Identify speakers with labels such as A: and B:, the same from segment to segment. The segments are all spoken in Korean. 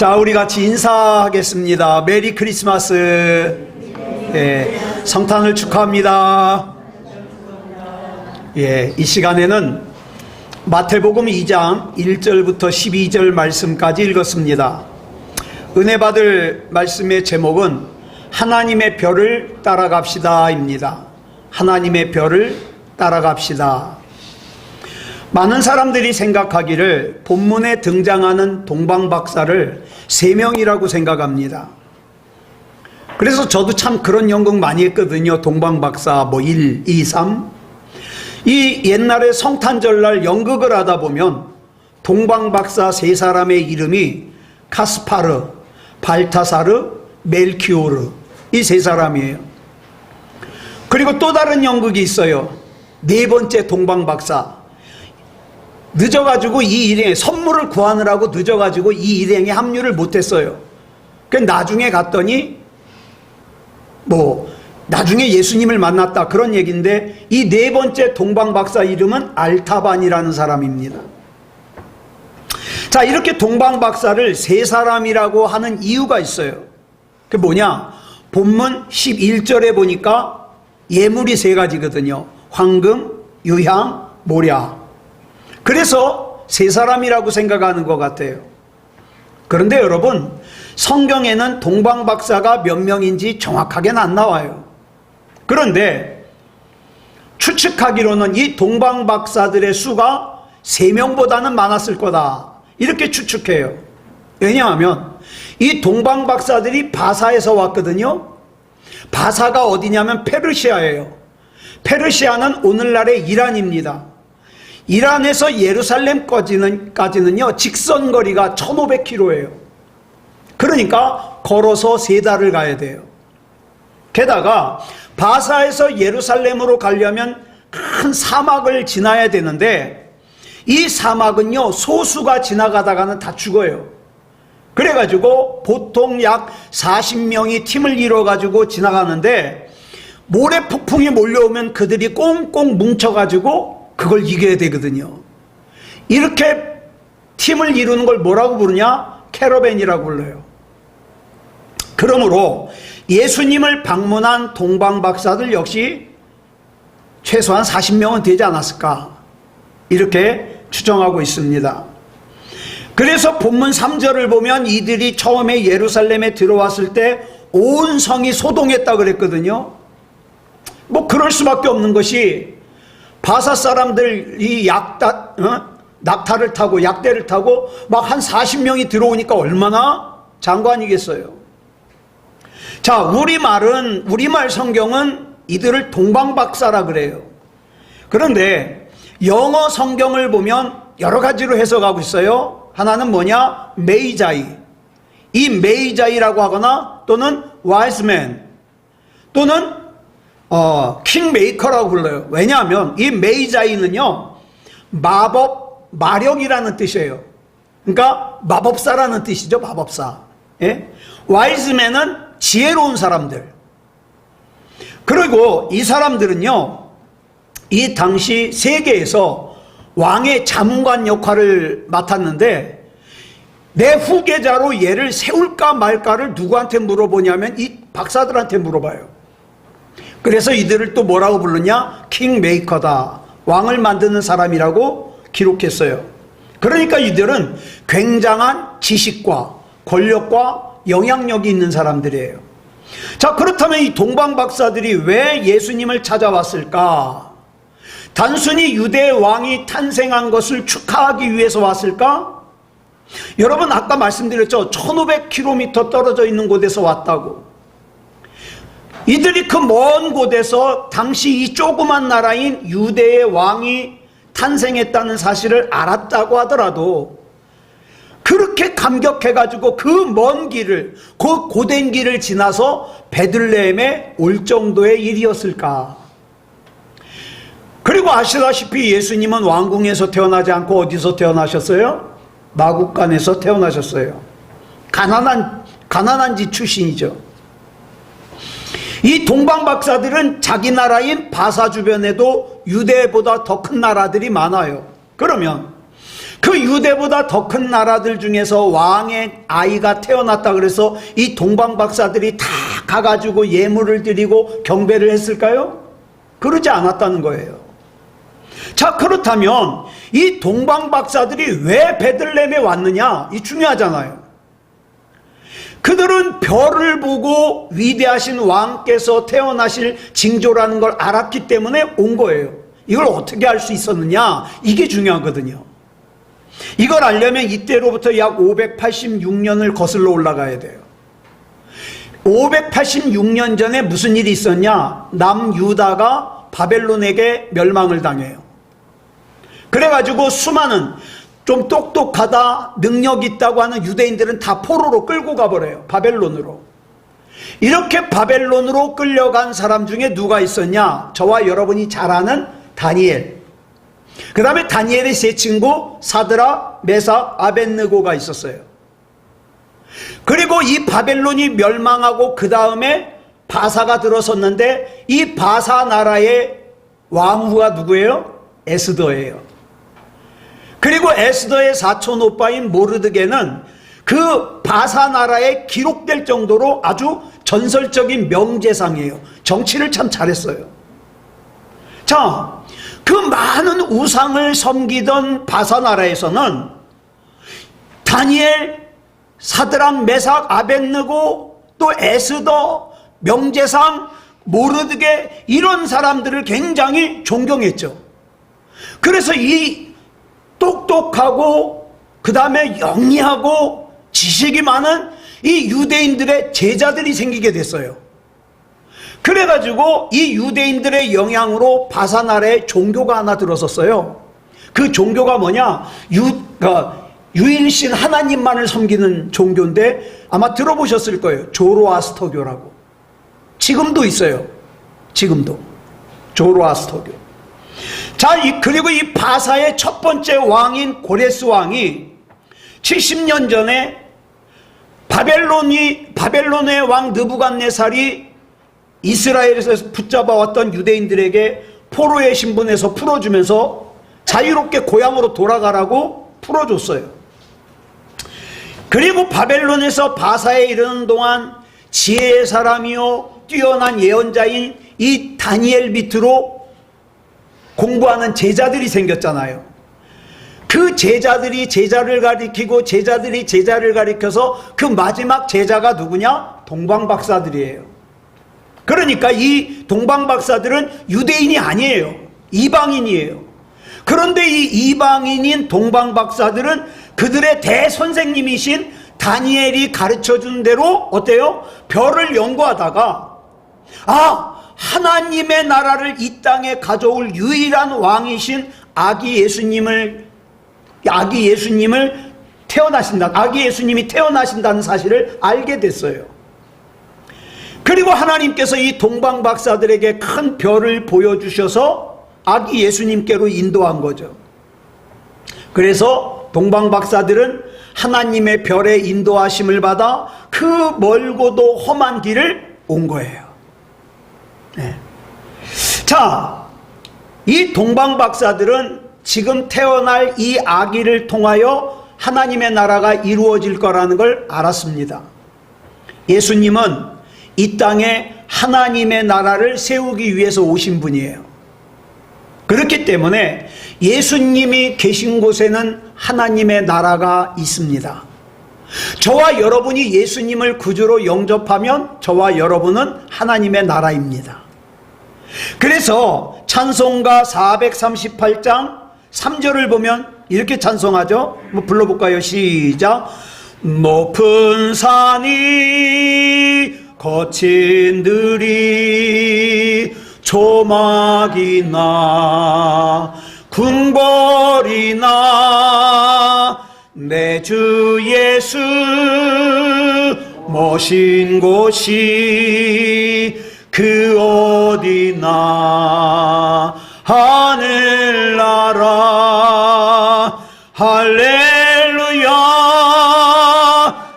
A: 자, 우리 같이 인사하겠습니다. 메리 크리스마스. 예, 성탄을 축하합니다. 예, 이 시간에는 마태복음 2장 1절부터 12절 말씀까지 읽었습니다. 은혜 받을 말씀의 제목은 하나님의 별을 따라갑시다입니다. 하나님의 별을 따라갑시다. 많은 사람들이 생각하기를 본문에 등장하는 동방박사를 3명이라고 생각합니다. 그래서 저도 참 그런 연극 많이 했거든요. 동방박사 1, 2, 3. 이 옛날에 성탄절날 연극을 하다 보면 동방박사 3사람의 이름이 카스파르, 발타사르, 멜키오르, 이 3사람이에요. 그리고 또 다른 연극이 있어요. 4번째 동방박사. 늦어가지고 이 일행에 선물을 구하느라고 늦어가지고 이 일행에 합류를 못했어요. 그 나중에 갔더니 나중에 예수님을 만났다 그런 얘기인데, 이 4번째 동방박사 이름은 알타반이라는 사람입니다. 자, 이렇게 동방박사를 3사람이라고 하는 이유가 있어요. 그게 뭐냐? 본문 11절에 보니까 예물이 3가지거든요. 황금, 유향, 모략. 그래서 3사람이라고 생각하는 것 같아요. 그런데 여러분, 성경에는 동방박사가 몇 명인지 정확하게는 안 나와요. 그런데 추측하기로는 이 동방박사들의 수가 3명보다는 많았을 거다, 이렇게 추측해요. 왜냐하면 이 동방박사들이 바사에서 왔거든요. 바사가 어디냐면 페르시아예요. 페르시아는 오늘날의 이란입니다. 이란에서 예루살렘까지는요 직선거리가 1500km예요. 그러니까 걸어서 3달을 가야 돼요. 게다가 바사에서 예루살렘으로 가려면 큰 사막을 지나야 되는데, 이 사막은요 소수가 지나가다가는 다 죽어요. 그래가지고 보통 약 40명이 팀을 이뤄가지고 지나가는데, 모래 폭풍이 몰려오면 그들이 꽁꽁 뭉쳐가지고 그걸 이겨야 되거든요. 이렇게 팀을 이루는 걸 뭐라고 부르냐? 캐러밴이라고 불러요. 그러므로 예수님을 방문한 동방박사들 역시 최소한 40명은 되지 않았을까, 이렇게 추정하고 있습니다. 그래서 본문 3절을 보면 이들이 처음에 예루살렘에 들어왔을 때 온 성이 소동했다 그랬거든요. 그럴 수밖에 없는 것이, 바사 사람들이 낙타를 타고 약대를 타고 막 한 40명이 들어오니까 얼마나 장관이겠어요. 자, 우리말 성경은 이들을 동방박사라 그래요. 그런데 영어 성경을 보면 여러 가지로 해석하고 있어요. 하나는 뭐냐? 메이자이. 이 메이자이라고 하거나 또는 와이즈맨 또는 킹메이커라고 불러요. 왜냐하면 이 메이자이는요 마력이라는 뜻이에요. 그러니까 마법사라는 뜻이죠. 마법사. 예? 와이즈맨은 지혜로운 사람들. 그리고 이 사람들은요 이 당시 세계에서 왕의 자문관 역할을 맡았는데, 내 후계자로 얘를 세울까 말까를 누구한테 물어보냐면 이 박사들한테 물어봐요. 그래서 이들을 또 뭐라고 부르냐? 킹메이커다. 왕을 만드는 사람이라고 기록했어요. 그러니까 이들은 굉장한 지식과 권력과 영향력이 있는 사람들이에요. 자, 그렇다면 이 동방박사들이 왜 예수님을 찾아왔을까? 단순히 유대 왕이 탄생한 것을 축하하기 위해서 왔을까? 여러분, 아까 말씀드렸죠. 1500km 떨어져 있는 곳에서 왔다고. 이들이 그 먼 곳에서 당시 이 조그만 나라인 유대의 왕이 탄생했다는 사실을 알았다고 하더라도, 그렇게 감격해가지고 그 먼 길을, 그 고된 길을 지나서 베들레헴에 올 정도의 일이었을까? 그리고 아시다시피 예수님은 왕궁에서 태어나지 않고 어디서 태어나셨어요? 마국간에서 태어나셨어요. 가난한 집 출신이죠. 이 동방박사들은 자기 나라인 바사 주변에도 유대보다 더 큰 나라들이 많아요. 그러면 그 유대보다 더 큰 나라들 중에서 왕의 아이가 태어났다 그래서 이 동방박사들이 다 가가지고 예물을 드리고 경배를 했을까요? 그러지 않았다는 거예요. 자, 그렇다면 이 동방박사들이 왜 베들레헴에 왔느냐? 이 중요하잖아요. 그들은 별을 보고 위대하신 왕께서 태어나실 징조라는 걸 알았기 때문에 온 거예요. 이걸 어떻게 알 수 있었느냐? 이게 중요하거든요. 이걸 알려면 이때로부터 약 586년을 거슬러 올라가야 돼요. 586년 전에 무슨 일이 있었냐? 남유다가 바벨론에게 멸망을 당해요. 그래가지고 수많은 좀 똑똑하다, 능력 있다고 하는 유대인들은 다 포로로 끌고 가버려요. 바벨론으로. 이렇게 바벨론으로 끌려간 사람 중에 누가 있었냐? 저와 여러분이 잘 아는 다니엘. 그 다음에 다니엘의 세 친구 사드락, 메삭, 아벳느고가 있었어요. 그리고 이 바벨론이 멸망하고 그 다음에 바사가 들어섰는데 이 바사 나라의 왕후가 누구예요? 에스더예요. 그리고 에스더의 사촌 오빠인 모르드게는 그 바사 나라에 기록될 정도로 아주 전설적인 명제상이에요. 정치를 참 잘했어요. 자, 그 많은 우상을 섬기던 바사 나라에서는 다니엘, 사드락, 메삭, 아벳느고, 또 에스더, 명제상, 모르드게 이런 사람들을 굉장히 존경했죠. 그래서 이 똑똑하고 그 다음에 영리하고 지식이 많은 이 유대인들의 제자들이 생기게 됐어요. 그래가지고 이 유대인들의 영향으로 바사 나라에 종교가 하나 들어섰어요. 그 종교가 뭐냐? 유일신 하나님만을 섬기는 종교인데 아마 들어보셨을 거예요. 조로아스터교라고. 지금도 있어요. 지금도. 조로아스터교. 자, 그리고 이 바사의 첫 번째 왕인 고레스 왕이 70년 전에 바벨론의 왕 느부갓네살이 이스라엘에서 붙잡아왔던 유대인들에게 포로의 신분에서 풀어주면서 자유롭게 고향으로 돌아가라고 풀어줬어요. 그리고 바벨론에서 바사에 이르는 동안 지혜의 사람이요 뛰어난 예언자인 이 다니엘 밑으로 공부하는 제자들이 생겼잖아요. 그 제자들이 제자를 가리키고 제자들이 제자를 가리켜서 그 마지막 제자가 누구냐? 동방박사들이에요. 그러니까 이 동방박사들은 유대인이 아니에요. 이방인이에요. 그런데 이 이방인인 동방박사들은 그들의 대선생님이신 다니엘이 가르쳐준 대로 어때요? 별을 연구하다가 하나님의 나라를 이 땅에 가져올 유일한 왕이신 아기 예수님이 태어나신다는 사실을 알게 됐어요. 그리고 하나님께서 이 동방박사들에게 큰 별을 보여주셔서 아기 예수님께로 인도한 거죠. 그래서 동방박사들은 하나님의 별의 인도하심을 받아 그 멀고도 험한 길을 온 거예요. 네. 자, 이 동방박사들은 지금 태어날 이 아기를 통하여 하나님의 나라가 이루어질 거라는 걸 알았습니다. 예수님은 이 땅에 하나님의 나라를 세우기 위해서 오신 분이에요. 그렇기 때문에 예수님이 계신 곳에는 하나님의 나라가 있습니다. 저와 여러분이 예수님을 구주로 영접하면 저와 여러분은 하나님의 나라입니다. 그래서 찬송가 438장 3절을 보면 이렇게 찬송하죠. 불러볼까요? 시작. 높은 산이 거친 들이 조막이나 궁궐이나 내 주 예수 모신 곳이 그 어디나 하늘나라 할렐루야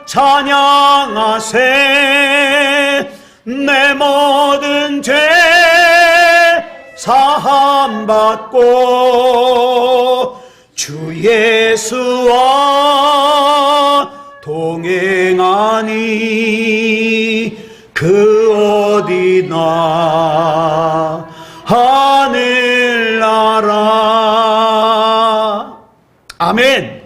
A: 찬양하세 내 모든 죄 사함받고 주 예수와 동행하니 그 어디나 하늘나라. 아멘.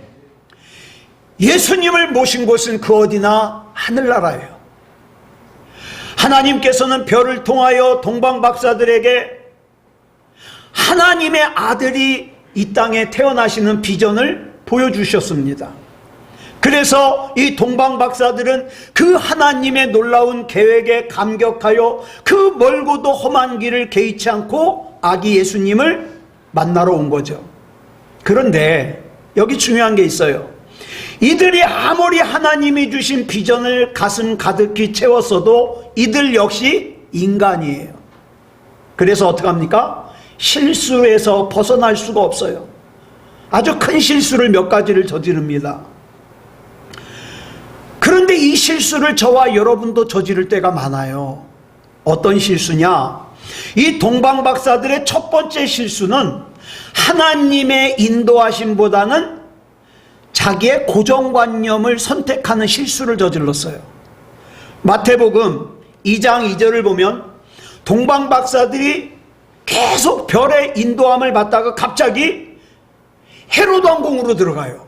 A: 예수님을 모신 곳은 그 어디나 하늘나라예요. 하나님께서는 별을 통하여 동방박사들에게 하나님의 아들이 이 땅에 태어나시는 비전을 보여주셨습니다. 그래서 이 동방박사들은 그 하나님의 놀라운 계획에 감격하여 그 멀고도 험한 길을 개의치 않고 아기 예수님을 만나러 온 거죠. 그런데 여기 중요한 게 있어요. 이들이 아무리 하나님이 주신 비전을 가슴 가득히 채웠어도 이들 역시 인간이에요. 그래서 어떡합니까? 실수에서 벗어날 수가 없어요. 아주 큰 실수를 몇 가지를 저지릅니다. 그런데 이 실수를 저와 여러분도 저지를 때가 많아요. 어떤 실수냐? 이 동방박사들의 첫 번째 실수는 하나님의 인도하심보다는 자기의 고정관념을 선택하는 실수를 저질렀어요. 마태복음 2장 2절을 보면 동방박사들이 계속 별의 인도함을 받다가 갑자기 헤로드 왕궁으로 들어가요.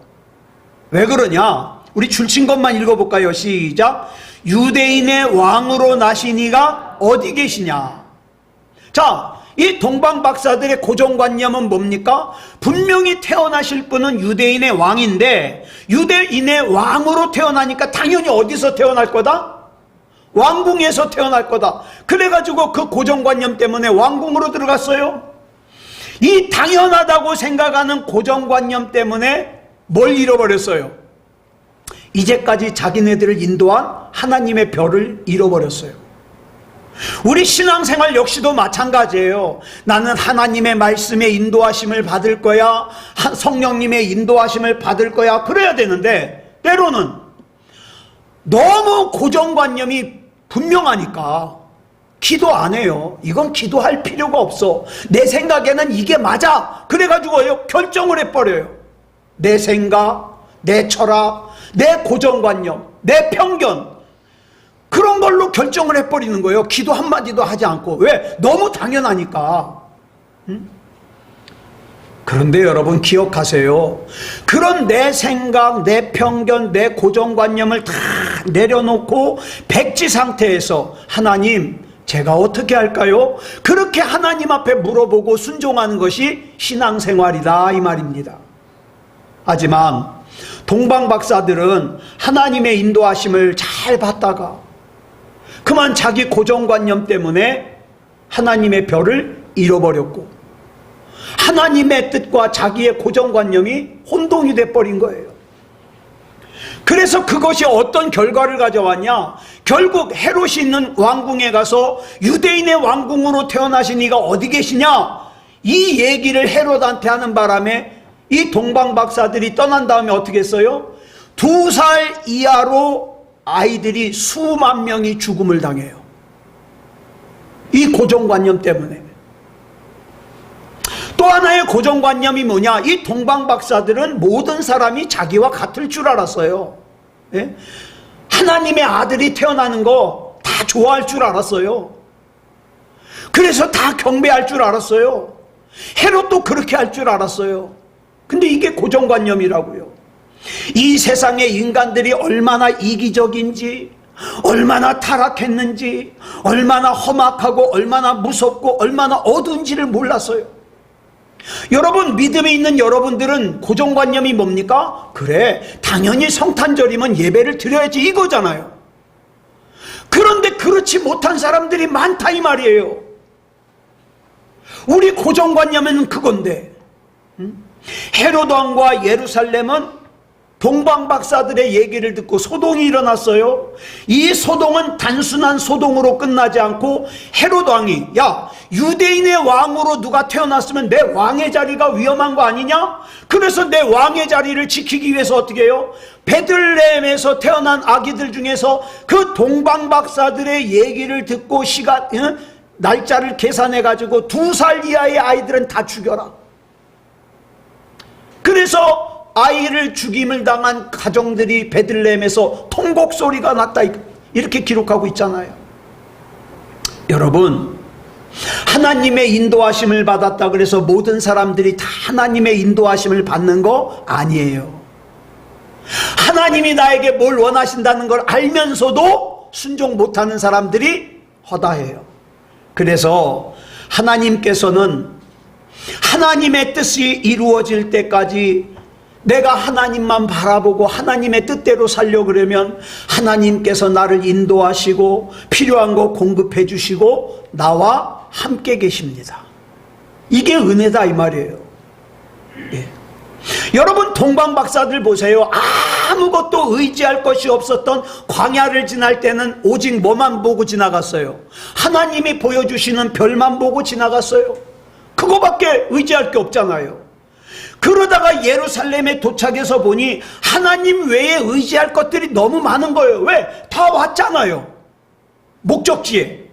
A: 왜 그러냐? 우리 줄친 것만 읽어볼까요? 시작. 유대인의 왕으로 나신 이가 어디 계시냐? 자, 이 동방박사들의 고정관념은 뭡니까? 분명히 태어나실 분은 유대인의 왕인데 유대인의 왕으로 태어나니까 당연히 어디서 태어날 거다? 왕궁에서 태어날 거다. 그래가지고 그 고정관념 때문에 왕궁으로 들어갔어요. 이 당연하다고 생각하는 고정관념 때문에 뭘 잃어버렸어요? 이제까지 자기네들을 인도한 하나님의 별을 잃어버렸어요. 우리 신앙생활 역시도 마찬가지예요. 나는 하나님의 말씀에 인도하심을 받을 거야, 성령님의 인도하심을 받을 거야, 그래야 되는데 때로는 너무 고정관념이 분명하니까 기도 안 해요. 이건 기도할 필요가 없어. 내 생각에는 이게 맞아. 그래가지고 결정을 해버려요. 내 생각, 내 철학, 내 고정관념, 내 편견, 그런 걸로 결정을 해버리는 거예요. 기도 한마디도 하지 않고. 왜? 너무 당연하니까. 그런데 여러분 기억하세요. 그런 내 생각, 내 편견, 내 고정관념을 다 내려놓고 백지 상태에서 하나님, 제가 어떻게 할까요? 그렇게 하나님 앞에 물어보고 순종하는 것이 신앙생활이다, 이 말입니다. 하지만 동방박사들은 하나님의 인도하심을 잘 받다가 그만 자기 고정관념 때문에 하나님의 별을 잃어버렸고 하나님의 뜻과 자기의 고정관념이 혼동이 돼버린 거예요. 그래서 그것이 어떤 결과를 가져왔냐? 결국 헤롯이 있는 왕궁에 가서 유대인의 왕궁으로 태어나신 이가 어디 계시냐? 이 얘기를 헤롯한테 하는 바람에 이 동방박사들이 떠난 다음에 어떻게 했어요? 2살 이하로 아이들이 수만 명이 죽음을 당해요. 이 고정관념 때문에. 또 하나의 고정관념이 뭐냐? 이 동방박사들은 모든 사람이 자기와 같을 줄 알았어요. 예? 하나님의 아들이 태어나는 거 다 좋아할 줄 알았어요. 그래서 다 경배할 줄 알았어요. 헤롯도 그렇게 할 줄 알았어요. 근데 이게 고정관념이라고요. 이 세상의 인간들이 얼마나 이기적인지, 얼마나 타락했는지, 얼마나 험악하고 얼마나 무섭고 얼마나 어두운지를 몰랐어요. 여러분, 믿음에 있는 여러분들은 고정관념이 뭡니까? 그래, 당연히 성탄절이면 예배를 드려야지, 이거잖아요. 그런데 그렇지 못한 사람들이 많다, 이 말이에요. 우리 고정관념은 그건데, 헤롯 왕과 예루살렘은 동방박사들의 얘기를 듣고 소동이 일어났어요. 이 소동은 단순한 소동으로 끝나지 않고 헤롯 왕이, 야, 유대인의 왕으로 누가 태어났으면 내 왕의 자리가 위험한 거 아니냐? 그래서 내 왕의 자리를 지키기 위해서 어떻게 해요? 베들레헴에서 태어난 아기들 중에서 그 동방박사들의 얘기를 듣고 날짜를 계산해 가지고 2살 이하의 아이들은 다 죽여라. 그래서 아이를 죽임을 당한 가정들이 베들레헴에서 통곡 소리가 났다, 이렇게 기록하고 있잖아요. 여러분, 하나님의 인도하심을 받았다 그래서 모든 사람들이 다 하나님의 인도하심을 받는 거 아니에요. 하나님이 나에게 뭘 원하신다는 걸 알면서도 순종 못하는 사람들이 허다해요. 그래서 하나님께서는 하나님의 뜻이 이루어질 때까지 내가 하나님만 바라보고 하나님의 뜻대로 살려고 그러면 하나님께서 나를 인도하시고 필요한 거 공급해 주시고 나와 함께 계십니다. 이게 은혜다, 이 말이에요. 예. 여러분, 동방박사들 보세요. 아무것도 의지할 것이 없었던 광야를 지날 때는 오직 뭐만 보고 지나갔어요? 하나님이 보여주시는 별만 보고 지나갔어요. 그거밖에 의지할 게 없잖아요. 그러다가 예루살렘에 도착해서 보니 하나님 외에 의지할 것들이 너무 많은 거예요. 왜? 다 왔잖아요, 목적지에.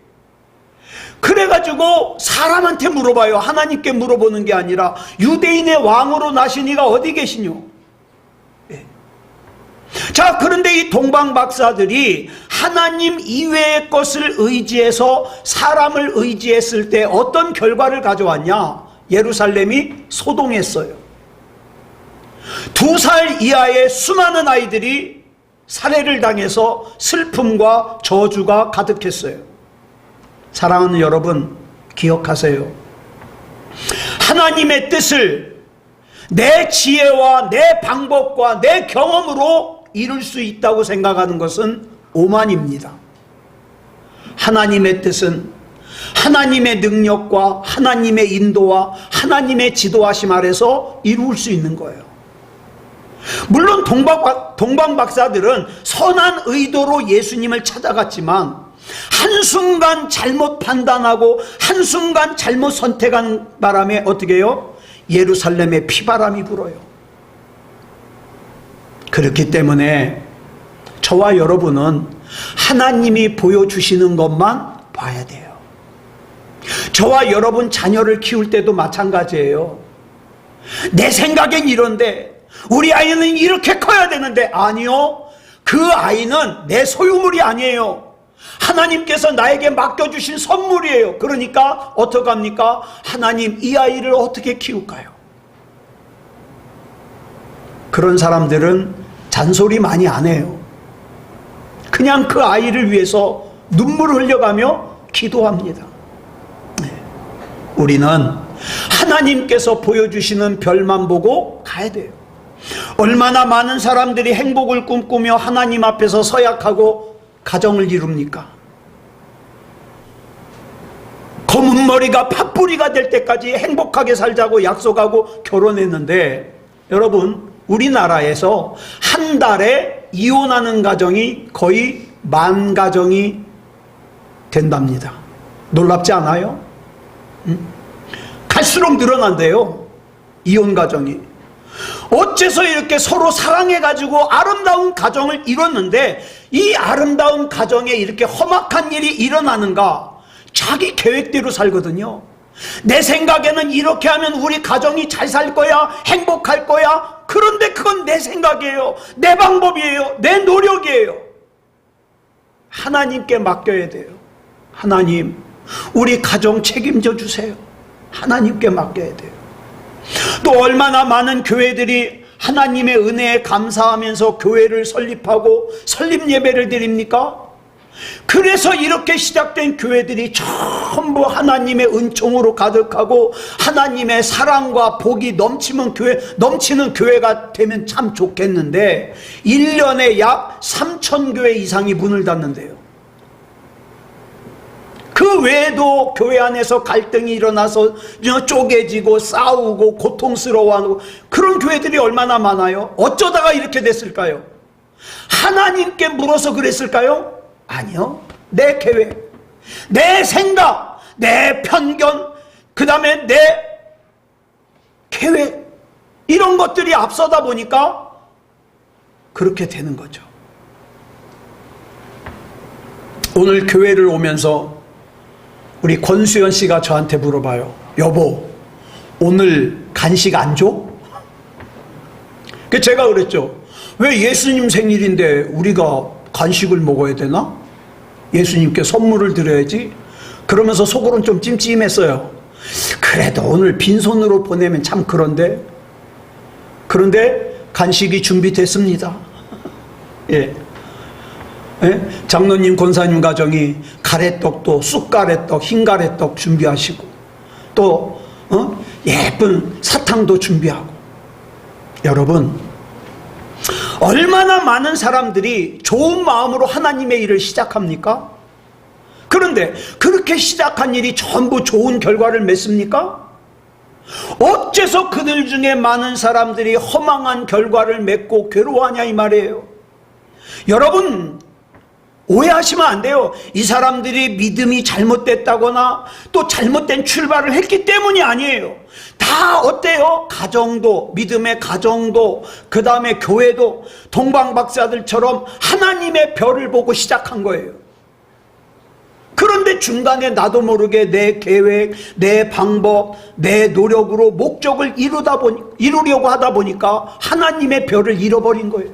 A: 그래가지고 사람한테 물어봐요. 하나님께 물어보는 게 아니라 유대인의 왕으로 나신 이가 어디 계시뇨? 네. 자, 그런데 이 동방박사들이 하나님 이외의 것을 의지해서 사람을 의지했을 때 어떤 결과를 가져왔냐? 예루살렘이 소동했어요. 2살 이하의 수많은 아이들이 살해를 당해서 슬픔과 저주가 가득했어요. 사랑하는 여러분, 기억하세요. 하나님의 뜻을 내 지혜와 내 방법과 내 경험으로 이룰 수 있다고 생각하는 것은 오만입니다. 하나님의 뜻은 하나님의 능력과 하나님의 인도와 하나님의 지도하심 아래서 이룰 수 있는 거예요. 물론 동방박사들은 선한 의도로 예수님을 찾아갔지만 한순간 잘못 판단하고 한순간 잘못 선택한 바람에 어떻게 해요? 예루살렘에 피바람이 불어요. 그렇기 때문에 저와 여러분은 하나님이 보여주시는 것만 봐야 돼요. 저와 여러분 자녀를 키울 때도 마찬가지예요. 내 생각엔 이런데 우리 아이는 이렇게 커야 되는데, 아니요, 그 아이는 내 소유물이 아니에요. 하나님께서 나에게 맡겨주신 선물이에요. 그러니까 어떡합니까? 하나님, 이 아이를 어떻게 키울까요? 그런 사람들은 잔소리 많이 안 해요. 그냥 그 아이를 위해서 눈물을 흘려가며 기도합니다. 네. 우리는 하나님께서 보여주시는 별만 보고 가야 돼요. 얼마나 많은 사람들이 행복을 꿈꾸며 하나님 앞에서 서약하고 가정을 이룹니까? 검은 머리가 팥뿌리가 될 때까지 행복하게 살자고 약속하고 결혼했는데, 여러분, 우리나라에서 한 달에 이혼하는 가정이 거의 10,000 가정이 된답니다. 놀랍지 않아요? 갈수록 늘어난대요, 이혼 가정이. 어째서 이렇게 서로 사랑해가지고 아름다운 가정을 이뤘는데 이 아름다운 가정에 이렇게 험악한 일이 일어나는가? 자기 계획대로 살거든요. 내 생각에는 이렇게 하면 우리 가정이 잘 살 거야, 행복할 거야. 그런데 그건 내 생각이에요, 내 방법이에요, 내 노력이에요. 하나님께 맡겨야 돼요. 하나님, 우리 가정 책임져 주세요. 하나님께 맡겨야 돼요. 또 얼마나 많은 교회들이 하나님의 은혜에 감사하면서 교회를 설립하고 설립 예배를 드립니까? 그래서 이렇게 시작된 교회들이 전부 하나님의 은총으로 가득하고 하나님의 사랑과 복이 넘치는 교회가 되면 참 좋겠는데 1년에 약 3,000교회 이상이 문을 닫는데요. 그 외에도 교회 안에서 갈등이 일어나서 쪼개지고 싸우고 고통스러워하고 그런 교회들이 얼마나 많아요? 어쩌다가 이렇게 됐을까요? 하나님께 물어서 그랬을까요? 아니요. 내 계획, 내 생각, 내 편견, 그 다음에 내 계획, 이런 것들이 앞서다 보니까 그렇게 되는 거죠. 오늘 교회를 오면서 우리 권수연 씨가 저한테 물어봐요. 여보, 오늘 간식 안 줘? 제가 그랬죠. 왜 예수님 생일인데 우리가 간식을 먹어야 되나? 예수님께 선물을 드려야지. 그러면서 속으로는 좀 찜찜했어요. 그래도 오늘 빈손으로 보내면 참 그런데 간식이 준비됐습니다. 예. 예? 장로님, 권사님 가정이 가래떡도 쑥가래떡, 흰가래떡 준비하시고 또 예쁜 사탕도 준비하고. 여러분, 얼마나 많은 사람들이 좋은 마음으로 하나님의 일을 시작합니까? 그런데 그렇게 시작한 일이 전부 좋은 결과를 맺습니까? 어째서 그들 중에 많은 사람들이 허망한 결과를 맺고 괴로워하냐 이 말이에요. 여러분, 오해하시면 안 돼요. 이 사람들이 믿음이 잘못됐다거나 또 잘못된 출발을 했기 때문이 아니에요. 다 어때요? 가정도, 믿음의 가정도, 그 다음에 교회도 동방박사들처럼 하나님의 별을 보고 시작한 거예요. 그런데 중간에 나도 모르게 내 계획, 내 방법, 내 노력으로 목적을 이루려고 하다 보니까 하나님의 별을 잃어버린 거예요.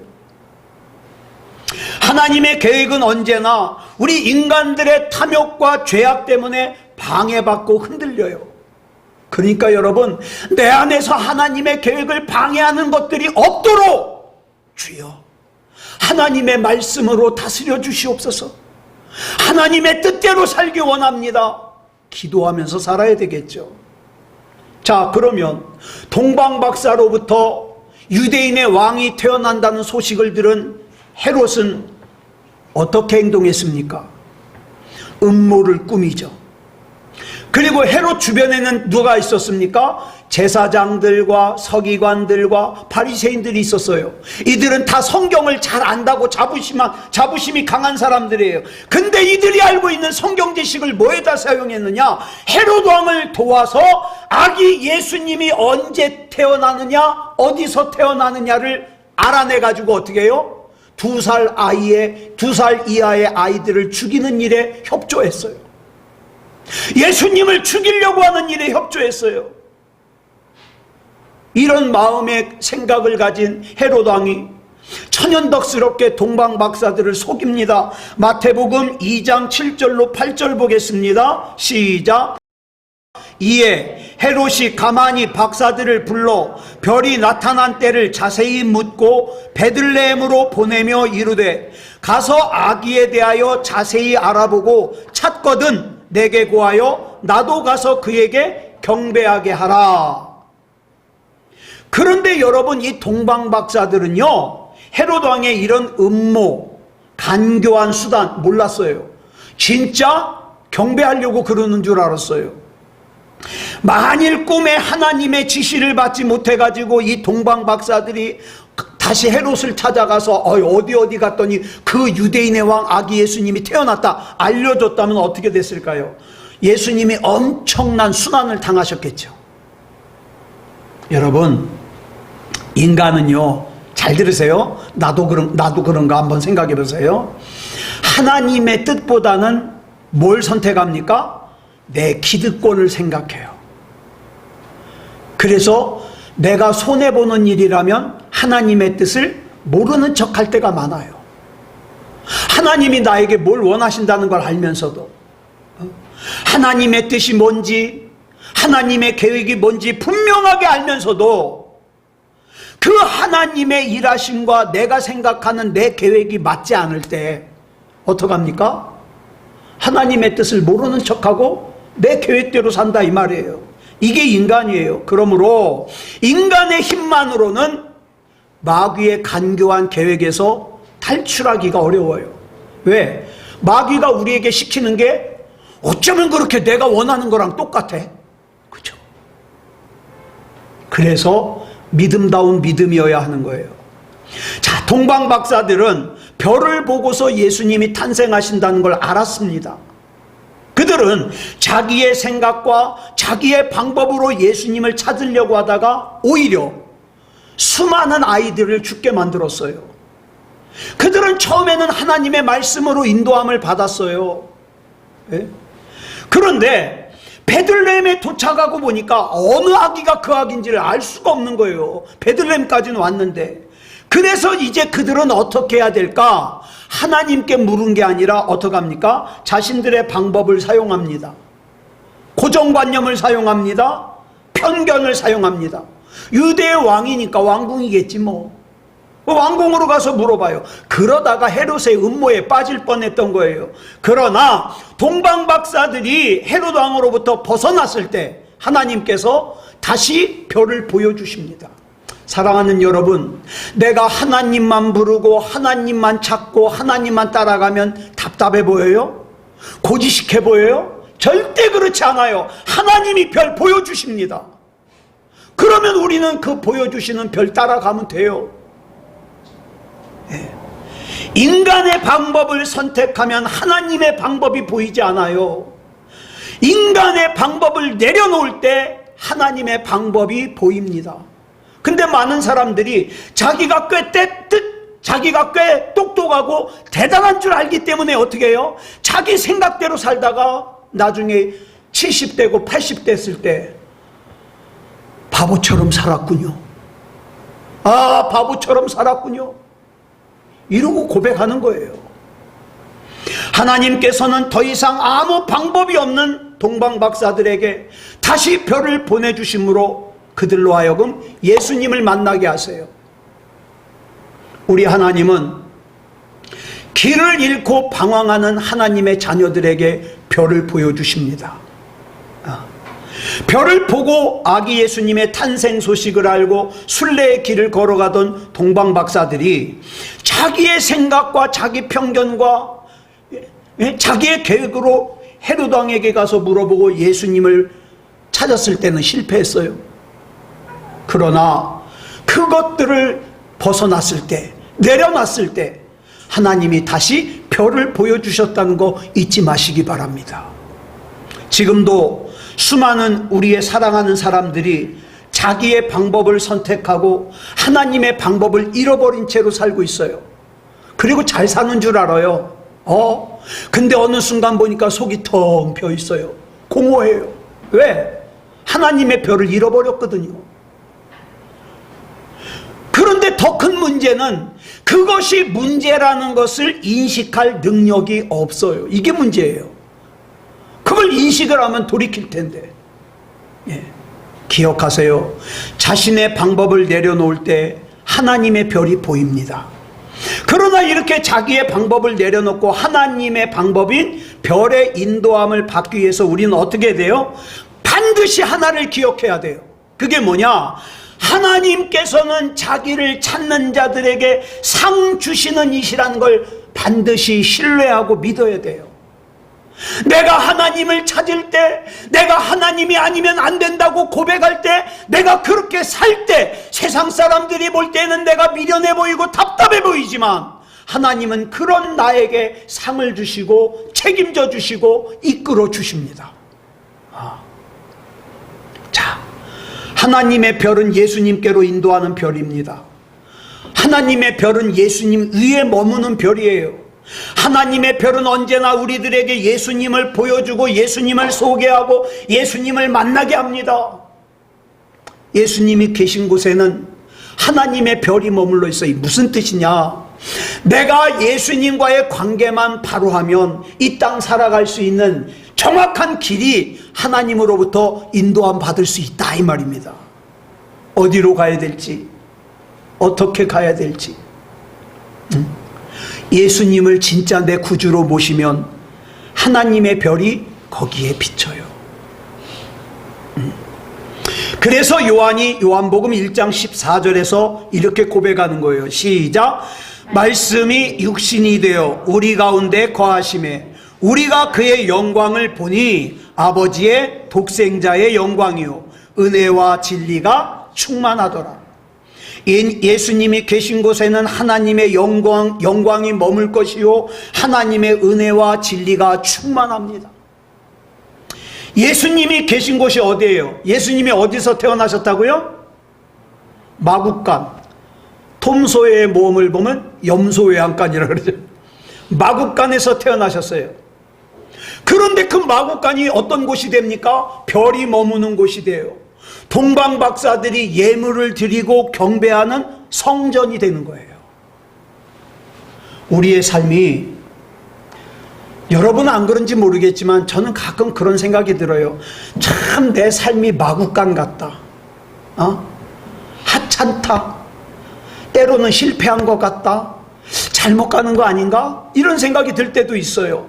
A: 하나님의 계획은 언제나 우리 인간들의 탐욕과 죄악 때문에 방해받고 흔들려요. 그러니까 여러분, 내 안에서 하나님의 계획을 방해하는 것들이 없도록 주여 하나님의 말씀으로 다스려 주시옵소서. 하나님의 뜻대로 살기 원합니다. 기도하면서 살아야 되겠죠. 자, 그러면 동방박사로부터 유대인의 왕이 태어난다는 소식을 들은 헤롯은 어떻게 행동했습니까? 음모를 꾸미죠. 그리고 헤롯 주변에는 누가 있었습니까? 제사장들과 서기관들과 바리새인들이 있었어요. 이들은 다 성경을 잘 안다고 자부심이 강한 사람들이에요. 근데 이들이 알고 있는 성경 지식을 뭐에다 사용했느냐? 헤롯 왕을 도와서 아기 예수님이 언제 태어나느냐, 어디서 태어나느냐를 알아내가지고 어떻게 해요? 2살 이하의 아이들을 죽이는 일에 협조했어요. 예수님을 죽이려고 하는 일에 협조했어요. 이런 마음의 생각을 가진 헤롯 왕이 천연덕스럽게 동방박사들을 속입니다. 마태복음 2장 7절로 8절 보겠습니다. 시작. 이에 헤롯이 가만히 박사들을 불러 별이 나타난 때를 자세히 묻고 베들레헴으로 보내며 이르되 가서 아기에 대하여 자세히 알아보고 찾거든 내게 고하여 나도 가서 그에게 경배하게 하라. 그런데 여러분, 이 동방박사들은요 헤롯 왕의 이런 음모, 간교한 수단 몰랐어요. 진짜 경배하려고 그러는 줄 알았어요. 만일 꿈에 하나님의 지시를 받지 못해가지고 이 동방박사들이 다시 헤롯을 찾아가서 어디 갔더니 그 유대인의 왕 아기 예수님이 태어났다 알려줬다면 어떻게 됐을까요? 예수님이 엄청난 순환을 당하셨겠죠. 여러분, 인간은요, 잘 들으세요. 나도 그런가 한번 생각해 보세요. 하나님의 뜻보다는 뭘 선택합니까? 내 기득권을 생각해요. 그래서 내가 손해보는 일이라면 하나님의 뜻을 모르는 척할 때가 많아요. 하나님이 나에게 뭘 원하신다는 걸 알면서도 하나님의 뜻이 뭔지, 하나님의 계획이 뭔지 분명하게 알면서도 그 하나님의 일하심과 내가 생각하는 내 계획이 맞지 않을 때 어떡합니까? 하나님의 뜻을 모르는 척하고 내 계획대로 산다 이 말이에요. 이게 인간이에요. 그러므로 인간의 힘만으로는 마귀의 간교한 계획에서 탈출하기가 어려워요. 왜? 마귀가 우리에게 시키는 게 어쩌면 그렇게 내가 원하는 거랑 똑같아. 그죠? 그래서 믿음다운 믿음이어야 하는 거예요. 자, 동방박사들은 별을 보고서 예수님이 탄생하신다는 걸 알았습니다. 그들은 자기의 생각과 자기의 방법으로 예수님을 찾으려고 하다가 오히려 수많은 아이들을 죽게 만들었어요. 그들은 처음에는 하나님의 말씀으로 인도함을 받았어요. 네? 그런데 베들레헴에 도착하고 보니까 어느 아기가 그 아기인지를 알 수가 없는 거예요. 베들레헴까지는 왔는데 그래서 이제 그들은 어떻게 해야 될까? 하나님께 물은 게 아니라 어떻게 합니까? 자신들의 방법을 사용합니다. 고정관념을 사용합니다. 편견을 사용합니다. 유대의 왕이니까 왕궁이겠지 뭐. 왕궁으로 가서 물어봐요. 그러다가 헤롯의 음모에 빠질 뻔했던 거예요. 그러나 동방박사들이 헤롯 왕으로부터 벗어났을 때 하나님께서 다시 별을 보여주십니다. 사랑하는 여러분, 내가 하나님만 부르고 하나님만 찾고 하나님만 따라가면 답답해 보여요? 고지식해 보여요? 절대 그렇지 않아요. 하나님이 별 보여주십니다. 그러면 우리는 그 보여주시는 별 따라가면 돼요. 인간의 방법을 선택하면 하나님의 방법이 보이지 않아요. 인간의 방법을 내려놓을 때 하나님의 방법이 보입니다. 근데 많은 사람들이 자기가 꽤 똑똑하고 대단한 줄 알기 때문에 어떻게 해요? 자기 생각대로 살다가 나중에 70대고 80대 됐을 때 바보처럼 살았군요. 아, 바보처럼 살았군요. 이러고 고백하는 거예요. 하나님께서는 더 이상 아무 방법이 없는 동방박사들에게 다시 별을 보내주심으로 그들로 하여금 예수님을 만나게 하세요. 우리 하나님은 길을 잃고 방황하는 하나님의 자녀들에게 별을 보여주십니다. 별을 보고 아기 예수님의 탄생 소식을 알고 순례의 길을 걸어가던 동방박사들이 자기의 생각과 자기 편견과 자기의 계획으로 헤롯 왕에게 가서 물어보고 예수님을 찾았을 때는 실패했어요. 그러나 그것들을 벗어났을 때, 내려놨을 때 하나님이 다시 별을 보여주셨다는 거 잊지 마시기 바랍니다. 지금도 수많은 우리의 사랑하는 사람들이 자기의 방법을 선택하고 하나님의 방법을 잃어버린 채로 살고 있어요. 그리고 잘 사는 줄 알아요. 근데 어느 순간 보니까 속이 텅 비어 있어요. 공허해요. 왜? 하나님의 별을 잃어버렸거든요. 그런데 더 큰 문제는 그것이 문제라는 것을 인식할 능력이 없어요. 이게 문제예요. 그걸 인식을 하면 돌이킬 텐데. 기억하세요. 자신의 방법을 내려놓을 때 하나님의 별이 보입니다. 그러나 이렇게 자기의 방법을 내려놓고 하나님의 방법인 별의 인도함을 받기 위해서 우리는 어떻게 돼요? 반드시 하나를 기억해야 돼요. 그게 뭐냐? 하나님께서는 자기를 찾는 자들에게 상 주시는 이시라는 걸 반드시 신뢰하고 믿어야 돼요. 내가 하나님을 찾을 때, 내가 하나님이 아니면 안 된다고 고백할 때, 내가 그렇게 살 때 세상 사람들이 볼 때는 내가 미련해 보이고 답답해 보이지만 하나님은 그런 나에게 상을 주시고 책임져 주시고 이끌어 주십니다. 자, 하나님의 별은 예수님께로 인도하는 별입니다. 하나님의 별은 예수님 위에 머무는 별이에요. 하나님의 별은 언제나 우리들에게 예수님을 보여주고 예수님을 소개하고 예수님을 만나게 합니다. 예수님이 계신 곳에는 하나님의 별이 머물러 있어요. 무슨 뜻이냐? 내가 예수님과의 관계만 바로 하면 이 땅 살아갈 수 있는 정확한 길이 하나님으로부터 인도함 받을 수 있다 이 말입니다. 어디로 가야 될지, 어떻게 가야 될지. 예수님을 진짜 내 구주로 모시면 하나님의 별이 거기에 비쳐요. 그래서 요한이 요한복음 1장 14절에서 이렇게 고백하는 거예요. 시작. 말씀이 육신이 되어 우리 가운데 거하심에 우리가 그의 영광을 보니 아버지의 독생자의 영광이요 은혜와 진리가 충만하더라. 예수님이 계신 곳에는 하나님의 영광이 머물 것이요 하나님의 은혜와 진리가 충만합니다. 예수님이 계신 곳이 어디예요? 예수님이 어디서 태어나셨다고요? 마국간. 톰소의 모험을 보면 염소외양간이라 그러죠. 마국간에서 태어나셨어요. 그런데 그 마국간이 어떤 곳이 됩니까? 별이 머무는 곳이 돼요. 동방박사들이 예물을 드리고 경배하는 성전이 되는 거예요. 우리의 삶이, 여러분은 안 그런지 모르겠지만 저는 가끔 그런 생각이 들어요. 참 내 삶이 마구간 같다. 하찮다. 때로는 실패한 것 같다. 잘못 가는 거 아닌가? 이런 생각이 들 때도 있어요.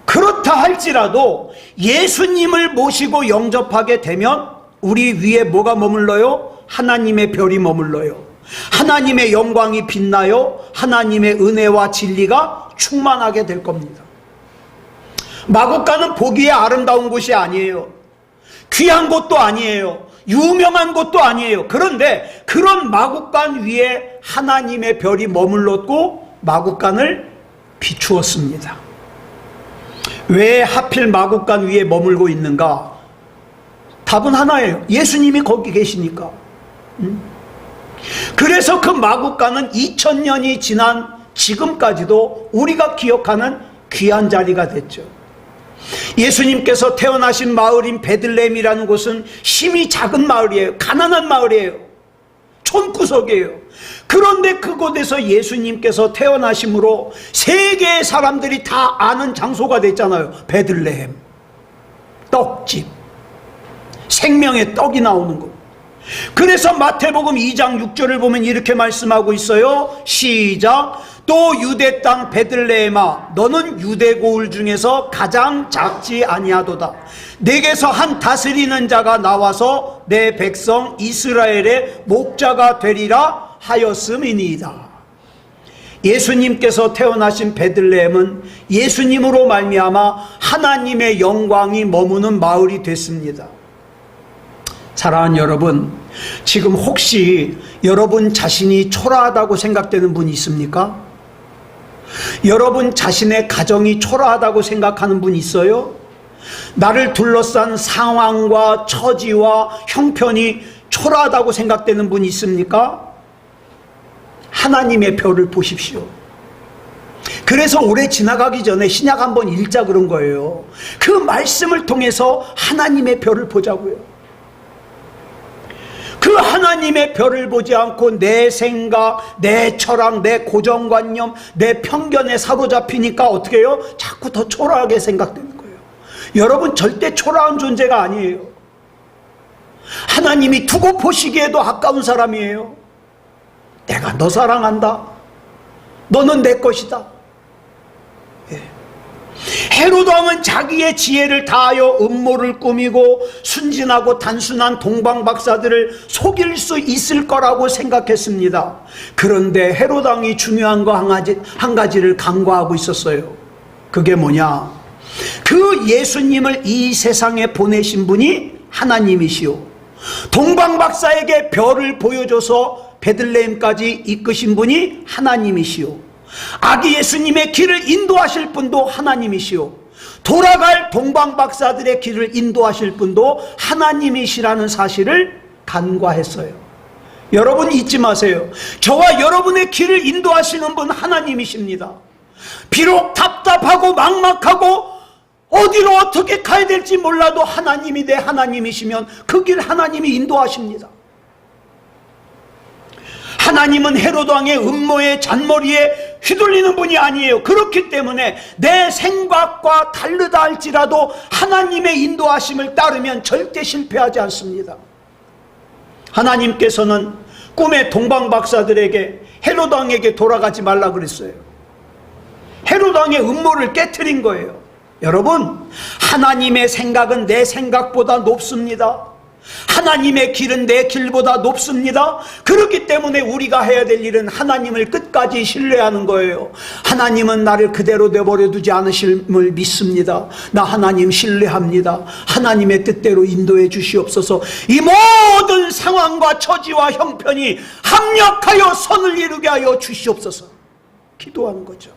A: 그렇다 할지라도 예수님을 모시고 영접하게 되면 우리 위에 뭐가 머물러요? 하나님의 별이 머물러요. 하나님의 영광이 빛나요. 하나님의 은혜와 진리가 충만하게 될 겁니다. 마구간은 보기에 아름다운 곳이 아니에요. 귀한 곳도 아니에요. 유명한 곳도 아니에요. 그런데 그런 마구간 위에 하나님의 별이 머물렀고 마구간을 비추었습니다. 왜 하필 마구간 위에 머물고 있는가? 답은 하나예요. 예수님이 거기 계시니까. 그래서 그 마구간은 2000년이 지난 지금까지도 우리가 기억하는 귀한 자리가 됐죠. 예수님께서 태어나신 마을인 베들레헴이라는 곳은 심히 작은 마을이에요. 가난한 마을이에요. 촌구석이에요. 그런데 그곳에서 예수님께서 태어나심으로 세계의 사람들이 다 아는 장소가 됐잖아요. 베들레헴. 떡집. 생명의 떡이 나오는 곳. 그래서 마태복음 2장 6절을 보면 이렇게 말씀하고 있어요. 시작. 또 유대 땅 베들레헴아, 너는 유대 고을 중에서 가장 작지 아니하도다. 내게서 한 다스리는 자가 나와서 내 백성 이스라엘의 목자가 되리라 하였음이니이다. 예수님께서 태어나신 베들레헴은 예수님으로 말미암아 하나님의 영광이 머무는 마을이 됐습니다. 사랑하는 여러분, 지금 혹시 여러분 자신이 초라하다고 생각되는 분이 있습니까? 여러분 자신의 가정이 초라하다고 생각하는 분 있어요? 나를 둘러싼 상황과 처지와 형편이 초라하다고 생각되는 분 있습니까? 하나님의 별을 보십시오. 그래서 올해 지나가기 전에 신약 한번 읽자 그런 거예요. 그 말씀을 통해서 하나님의 별을 보자고요. 그 하나님의 별을 보지 않고 내 생각, 내 철학, 내 고정관념, 내 편견에 사로잡히니까 어떻게 해요? 자꾸 더 초라하게 생각되는 거예요. 여러분 절대 초라한 존재가 아니에요. 하나님이 두고 보시기에도 아까운 사람이에요. 내가 너 사랑한다. 너는 내 것이다. 헤롯 왕은 자기의 지혜를 다하여 음모를 꾸미고 순진하고 단순한 동방박사들을 속일 수 있을 거라고 생각했습니다. 그런데 헤롯 왕이 중요한 거 한 가지를 간과하고 있었어요. 그게 뭐냐? 그 예수님을 이 세상에 보내신 분이 하나님이시오. 동방박사에게 별을 보여줘서 베들레헴까지 이끄신 분이 하나님이시오. 아기 예수님의 길을 인도하실 분도 하나님이시오. 돌아갈 동방박사들의 길을 인도하실 분도 하나님이시라는 사실을 간과했어요. 여러분 잊지 마세요. 저와 여러분의 길을 인도하시는 분 하나님이십니다. 비록 답답하고 막막하고 어디로 어떻게 가야 될지 몰라도 하나님이 내 하나님이시면 그 길 하나님이 인도하십니다. 하나님은 헤롯 왕의 음모의 잔머리에 휘둘리는 분이 아니에요. 그렇기 때문에 내 생각과 다르다 할지라도 하나님의 인도하심을 따르면 절대 실패하지 않습니다. 하나님께서는 꿈의 동방박사들에게 헤롯 왕에게 돌아가지 말라 그랬어요. 헤롯 왕의 음모를 깨트린 거예요. 여러분, 하나님의 생각은 내 생각보다 높습니다. 하나님의 길은 내 길보다 높습니다. 그렇기 때문에 우리가 해야 될 일은 하나님을 끝까지 신뢰하는 거예요. 하나님은 나를 그대로 내버려 두지 않으심을 믿습니다. 나 하나님 신뢰합니다. 하나님의 뜻대로 인도해 주시옵소서. 이 모든 상황과 처지와 형편이 합력하여 선을 이루게 하여 주시옵소서. 기도하는 거죠.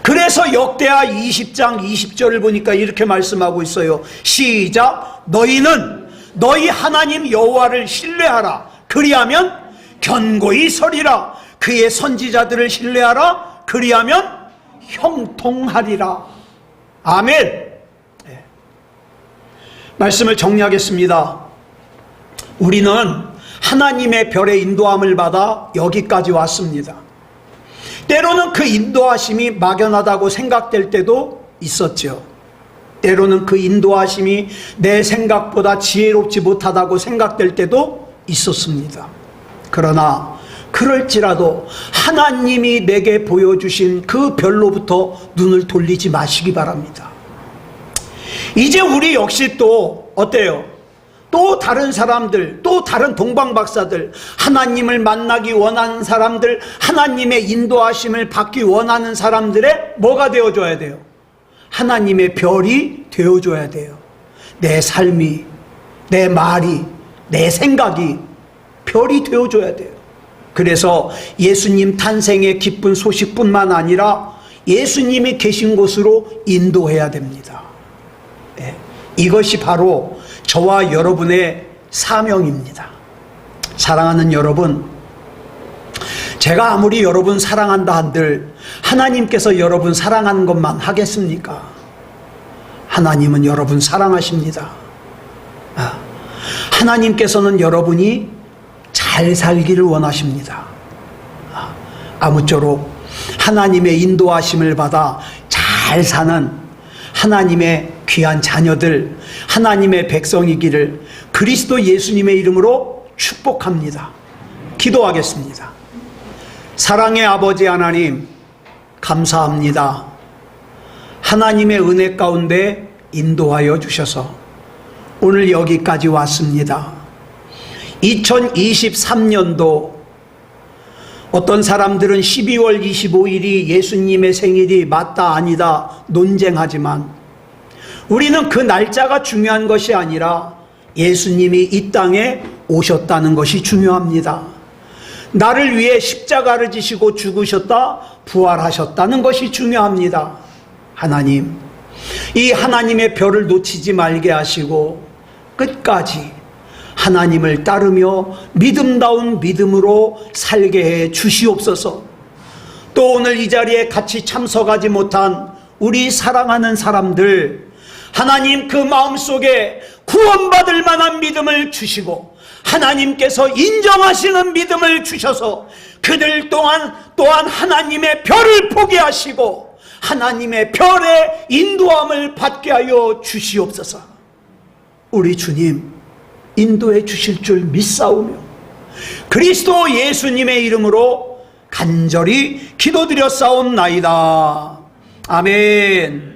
A: 그래서 역대하 20장 20절을 보니까 이렇게 말씀하고 있어요. 시작. 너희는 너희 하나님 여호와를 신뢰하라. 그리하면 견고히 서리라. 그의 선지자들을 신뢰하라. 그리하면 형통하리라. 아멘. 말씀을 정리하겠습니다. 우리는 하나님의 별의 인도함을 받아 여기까지 왔습니다. 때로는 그 인도하심이 막연하다고 생각될 때도 있었죠. 때로는 그 인도하심이 내 생각보다 지혜롭지 못하다고 생각될 때도 있었습니다. 그러나 그럴지라도 하나님이 내게 보여주신 그 별로부터 눈을 돌리지 마시기 바랍니다. 이제 우리 역시 또 어때요? 또 다른 사람들, 또 다른 동방박사들, 하나님을 만나기 원하는 사람들, 하나님의 인도하심을 받기 원하는 사람들의 뭐가 되어줘야 돼요? 하나님의 별이 되어줘야 돼요. 내 삶이, 내 말이, 내 생각이 별이 되어줘야 돼요. 그래서 예수님 탄생의 기쁜 소식뿐만 아니라 예수님이 계신 곳으로 인도해야 됩니다. 네. 이것이 바로 저와 여러분의 사명입니다. 사랑하는 여러분, 제가 아무리 여러분 사랑한다 한들 하나님께서 여러분 사랑하는 것만 하겠습니까? 하나님은 여러분 사랑하십니다. 하나님께서는 여러분이 잘 살기를 원하십니다. 아무쪼록 하나님의 인도하심을 받아 잘 사는 하나님의 귀한 자녀들, 하나님의 백성이기를 그리스도 예수님의 이름으로 축복합니다. 기도하겠습니다. 사랑의 아버지 하나님, 감사합니다. 하나님의 은혜 가운데 인도하여 주셔서 오늘 여기까지 왔습니다. 2023년도 어떤 사람들은 12월 25일이 예수님의 생일이 맞다 아니다 논쟁하지만 우리는 그 날짜가 중요한 것이 아니라 예수님이 이 땅에 오셨다는 것이 중요합니다. 나를 위해 십자가를 지시고 죽으셨다 부활하셨다는 것이 중요합니다. 하나님, 이 하나님의 별을 놓치지 말게 하시고 끝까지 하나님을 따르며 믿음다운 믿음으로 살게 해 주시옵소서. 또 오늘 이 자리에 같이 참석하지 못한 우리 사랑하는 사람들, 하나님 그 마음속에 구원받을 만한 믿음을 주시고 하나님께서 인정하시는 믿음을 주셔서 그들 또한 하나님의 별을 보게 하시고 하나님의 별의 인도함을 받게 하여 주시옵소서. 우리 주님 인도해 주실 줄 믿사오며 그리스도 예수님의 이름으로 간절히 기도드렸사옵나이다. 아멘.